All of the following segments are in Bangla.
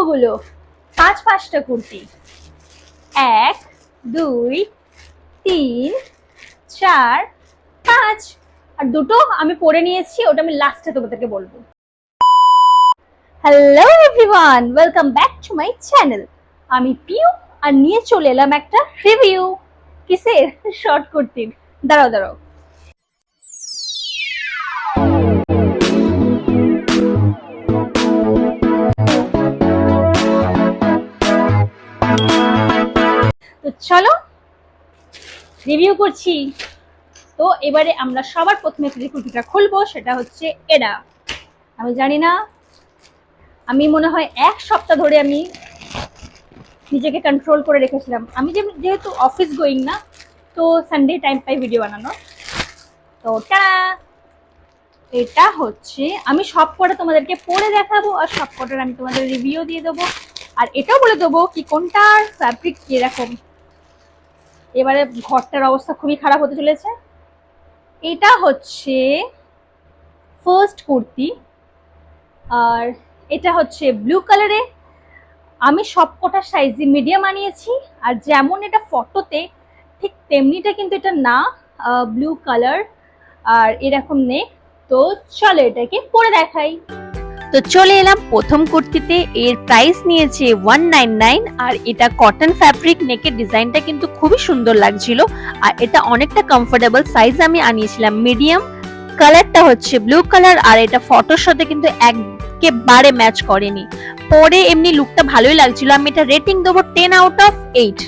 কতগুলো? 5টা কুর্তি। 1 2 3 4 5, আর দুটো আমি পরে নিয়েছি, ওটা আমি লাস্টে তোমাদেরকে বলবো। Hello everyone, welcome back to my channel. আমি পিউ, আর নিয়ে চলে এলাম একটা রিভিউ। কিসের? শর্ট কুর্তির। দাঁড়াও দাঁড়াও, তো চলো রিভিউ করছি। তো এবারে আমরা সবার প্রথমে যে কুর্তিটা খুলবো সেটা হচ্ছে এটা। আমি জানি না, আমি মনে হয় 1 সপ্তাহ ধরে আমি নিজেকে কন্ট্রোল করে রেখেছিলাম। আমি যেহেতু অফিস গোয়িং না, তো সানডে টাইম পাই ভিডিও বানানো। তো এটা হচ্ছে, আমি সব কটা তোমাদেরকে পরে দেখাবো, আর সব কটার আমি তোমাদের রিভিউ দিয়ে দেবো, আর এটাও বলে দেবো কি কোনটার ফ্যাব্রিক কিরকম। এবারে ঘরটার অবস্থা খুবই খারাপ হতে চলেছে। এটা হচ্ছে ফার্স্ট কুর্তি, আর এটা হচ্ছে ব্লু কালারে। আমি সব কটা সাইজে মিডিয়াম আনিয়েছি, আর যেমন এটা ফটোতে ঠিক তেমনিটা কিন্তু এটা না, ব্লু কালার আর এরকম নেক। তো চলো এটাকে পরে দেখাই। তো চলে এলাম প্রথম কুর্তিতে। এর প্রাইস নিয়েছে 199, আর এটা কটন ফ্যাব্রিক। নেকের ডিজাইনটা কিন্তু খুবই সুন্দর লাগছিল, আর এটা অনেকটা কমফোর্টেবল। সাইজ আমি আনিয়েছিলাম মিডিয়াম। কালারটা হচ্ছে ব্লু কালার, আর এটা ফটোর সাথে কিন্তু একেবারে ম্যাচ করেনি। পরে এমনি লুকটা ভালোই লাগছিল। আমি এটা রেটিং দেবো 10 আউট অফ 8।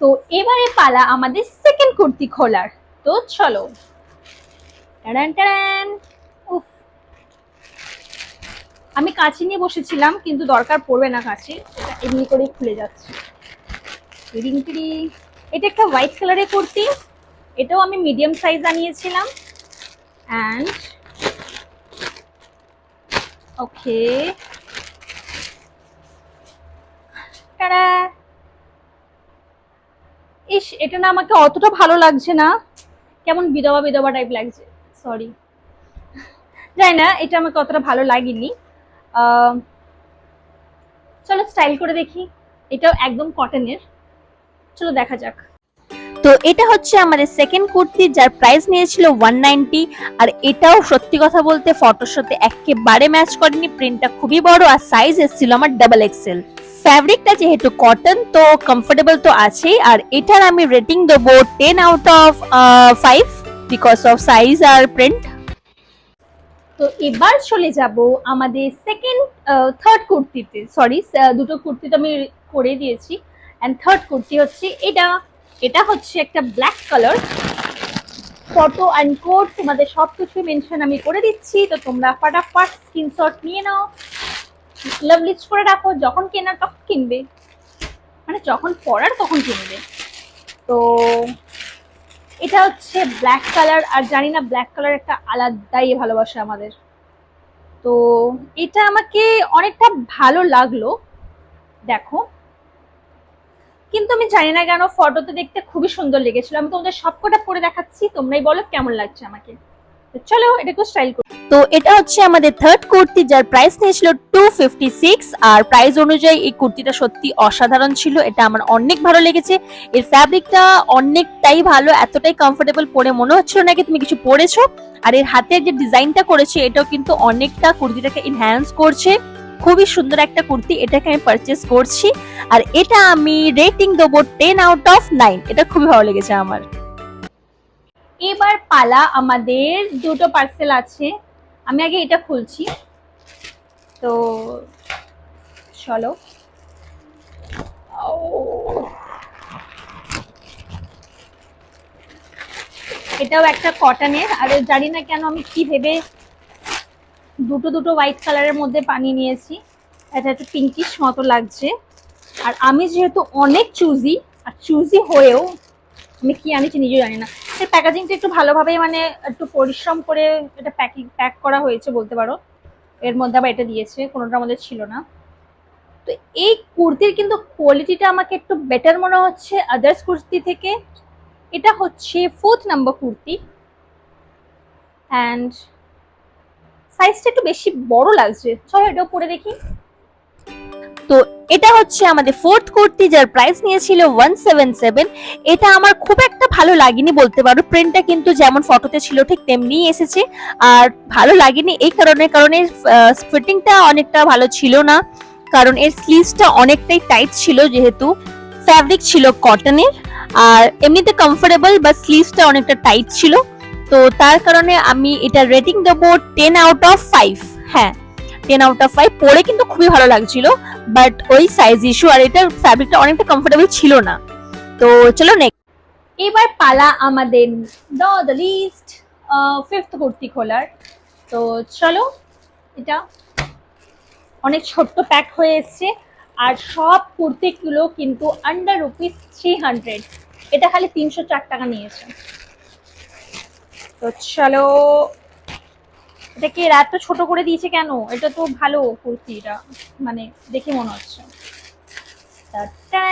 তো এবারে পালা আমাদের সেকেন্ড কুর্তি খোলার। তো চলো। টাডান টাডান। উফ, আমি কাছে নিয়ে বসেছিলাম কিন্তু দরকার পড়বে না কাছে, এটা এমনি করেই খুলে যাচ্ছে। টিরিং টিরিং। এটা একটা হোয়াইট কালারের কুর্তি, এটাও আমি মিডিয়াম সাইজ আনিয়েছিলাম। And okay, tada. ইস, এটা না আমাকে অতটা ভালো লাগছে না, কেমন বিধবা বিধবা টাইপ লাগছে। সরি, জানি না, এটা আমাকে অতটা ভালো লাগেনি। চলো স্টাইল করে দেখি। এটাও একদম কটনের, চলো দেখা যাক। তো এটা হচ্ছে আমাদের সেকেন্ড কুর্তি, যার প্রাইস নিয়েছিল 190। আর এটাও সত্যি কথা বলতে ফটোর সাথে একেবারে ম্যাচ করেনি। প্রিন্টটা খুবই বড়, আর সাইজ এসেছিল আমার ডাবল এক্সেল। ফ্যাব্রিকটা যেহেতু কটন, তো কমফোর্টেবল তো আছেই। আর এটার আমি রেটিং দেবো 10 out of 5 because of size আর প্রিন্ট। তো এবার চলে যাব আমাদের থার্ড কুর্তিতে। সরি, দুটো কুর্তি তো আমি করে দিয়েছি, অ্যান্ড থার্ড কুর্তি হচ্ছে এটা। এটা হচ্ছে একটা black colour. Photo and code তোমাদের সব কিছু মেনশন আমি করে দিচ্ছি, তো তোমরা ফাটাফাট স্ক্রিনশট নিয়ে নাও, লাভ লিস্ট করে রাখো, যখন কেনার তখন কিনবে, মানে যখন পড়ার তখন কিনবে। তো এটা হচ্ছে ব্ল্যাক কালার, আর জানি না ব্ল্যাক কালার একটা আলাদাই ভালোবাসা আমাদের। তো এটা আমাকে অনেকটা ভালো লাগলো, দেখো, কিন্তু আমি জানি না কেন ফটোতে দেখতে খুবই সুন্দর লেগেছিল। আমি তোমাদের সবকটা পরে দেখাচ্ছি, তোমরাই বলো কেমন লাগছে আমাকে। তো চলো এটাকে স্টাইল করি। তো এটা হচ্ছে আমাদের থার্ড কুর্তি, যার প্রাইস নিয়েছিল 256। আর প্রাইস অনুযায়ী এই কুর্তিটা সত্যি অসাধারণ ছিল। এটা আমার অনেক ভালো লেগেছে। এর ফ্যাব্রিকটা অনেকটাই ভালো, এতটাই কমফোর্টেবল, পরে মনে হচ্ছিল নাকি তুমি কিছু পরেছো। আর এর হাতের যে ডিজাইনটা করেছে এটাও কিন্তু অনেকটা কুর্তিটাকে এনহ্যান্স করছে। খুবই সুন্দর একটা কুর্তি, এটাকে আমি পারচেস করছি। আর এটা আমি রেটিং দেবো 10 আউট অফ 9। এটা খুবই ভালো লেগেছে আমার। এবার পালা আমাদের দুটো পার্সেল আছে, আমি আগে এটা খুলছি। তো চলো। এটাও একটা কটনের, আর জানি না কেন আমি কি ভেবে দুটো দুটো হোয়াইট কালারের মধ্যে বানিয়ে নিয়েছি। এটা একটু পিঙ্কিশ মতো লাগছে, আর আমি যেহেতু অনেক চুজি, আর চুজি হয়েও আমি কি আনিছি নিজেও জানি না। এর প্যাকেজিংটা একটু ভালোভাবে, মানে একটু পরিশ্রম করে এটা প্যাক করা হয়েছে বলতে পারো। এর মধ্যে আবার এটা দিয়েছে, কোনোটার মধ্যে ছিল না। তো এই কুর্তির কিন্তু কোয়ালিটিটা আমাকে একটু বেটার মনে হচ্ছে আদার্স কুর্তি থেকে। এটা হচ্ছে 4th নাম্বার কুর্তি, অ্যান্ড সাইজটা একটু বেশি বড় লাগছে, চলো এটাও পরে দেখি। তো এটা হচ্ছে আমাদের ফোর্থ কুর্তি, যার প্রাইস নিয়েছিল 177। এটা আমার খুব একটা ভালো লাগেনি বলতে পারো, প্রিন্টটা কিন্তু যেমন ফটোতে ছিল ঠিক তেমনি এসেছে। আর ভালো লাগেনি এই কারণে ফিটিংটা অনেকটা ভালো ছিল না, কারণ এর স্লিভসটা অনেকটাই টাইট ছিল, যেহেতু ফ্যাব্রিক ছিল কটনের। আর এমনিতে কমফোর্টেবল, বা স্লিভসটা অনেকটা টাইট ছিল। তো তার কারণে আমি এটা রেটিং দেবো 10/5। হ্যাঁ, 10/5। পরে কিন্তু খুবই ভালো লাগছিল, বাট ওই সাইজ ইস্যু আর এটার ফ্যাব্রিকটা অনেকটা কমফোর্টেবল ছিল না। তো চলো নেক্সট। এবার পালা আমাদের দ্য লিস্ট ফিফথ কুর্তি খোলার। তো চলো, এটা অনেক ছোট্ট প্যাক হয়ে এসছে, আর সব কুর্তিগুলো কিন্তু আন্ডার ₹300। এটা খালি 304 টাকা নিয়েছে। তো চলো, এটাকে এত ছোট করে দিয়েছে কেন? এটা তো ভালো কুর্তিটা, মানে দেখে মনে হচ্ছে। টা-টা!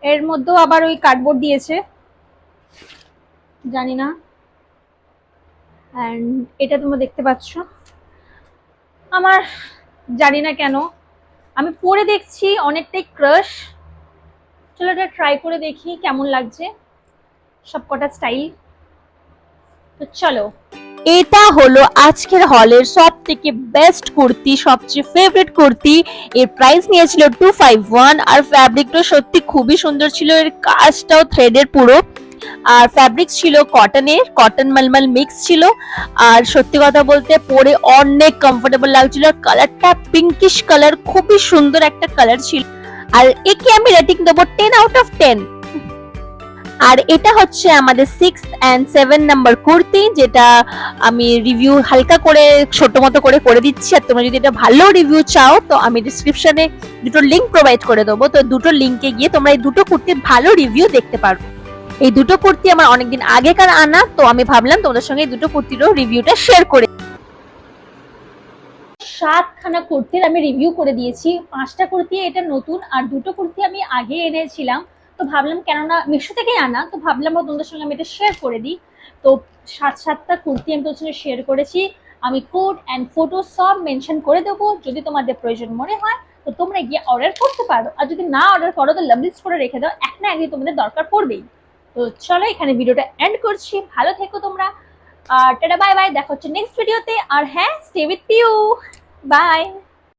এর মধ্যেও আবার ওই কার্ডবোর্ড দিয়েছে, জানি না। এন্ড এটা তোমরা দেখতে পাচ্ছ, আমার জানি না কেন, আমি পরে দেখছি অনেকটাই ক্রাশ। চলো এটা ট্রাই করে দেখি কেমন লাগছে সবকটা স্টাইল। তো চলো, এটা হলো আজকের হলের সব থেকে বেস্ট কুর্তি, সবচেয়ে ফেভারিট কুর্তি। এর প্রাইস নিয়েছিল 251, আর ফ্যাব্রিকটা সত্যি খুবই সুন্দর ছিল। এর কাজটাও থ্রেডের পুরো, আর ফ্যাব্রিক ছিল কটনের, কটন মালমাল মিক্স ছিল। আর সত্যি কথা বলতে পরে অনেক কমফোর্টেবল লাগছিল। কালারটা পিঙ্কিশ কালার, খুবই সুন্দর একটা কালার ছিল। আর একে আমি রেটিং দেবো 10/10। আর এটা হচ্ছে আমাদের 6 and 7 নাম্বার কুর্তি, যেটা আমি রিভিউ হালকা করে ছোট মতো করে দিচ্ছি। আর তোমরা যদি এটা ভালো রিভিউ চাও, তো আমি ডিসক্রিপশনে দুটো লিংক প্রোভাইড করে দেবো। তো দুটো লিংকে গিয়ে তোমরা এই দুটো কুর্তির ভালো রিভিউ দেখতে পারো। এই দুটো কুর্তি আমার অনেকদিন আগেকার আনা, তো আমি ভাবলাম তোমাদের সঙ্গে এই দুটো কুর্তিরও রিভিউটা শেয়ার করে। 7খানা কুর্তির আমি রিভিউ করে দিয়েছি। 5টা কুর্তি এটা নতুন, আর 2টো কুর্তি আমি আগে এনেছিলাম। তো ভাবলাম, কেননা মিশো থেকেই আনা, তো ভাবলাম তোমাদের সঙ্গে আমি এটা শেয়ার করে দিই। তো 7টা কুর্তি আমি তোমাদের সঙ্গে শেয়ার করেছি। আমি কোড অ্যান্ড ফটো সব মেনশন করে দেবো, যদি তোমাদের প্রয়োজন মনে হয় তো তোমরা গিয়ে অর্ডার করতে পারো। আর যদি না অর্ডার করো তো লাভ লিস্ট করে রেখে দাও, এক না একদিন তোমাদের দরকার পড়বেই। তো চলো এখানে ভিডিওটা এন্ড করছি। ভালো থেকো তোমরা, আর টাটা বাই বাই, দেখা হচ্ছে নেক্সট ভিডিওতে। আর হ্যাঁ, স্টে উইথ ইউ, বাই।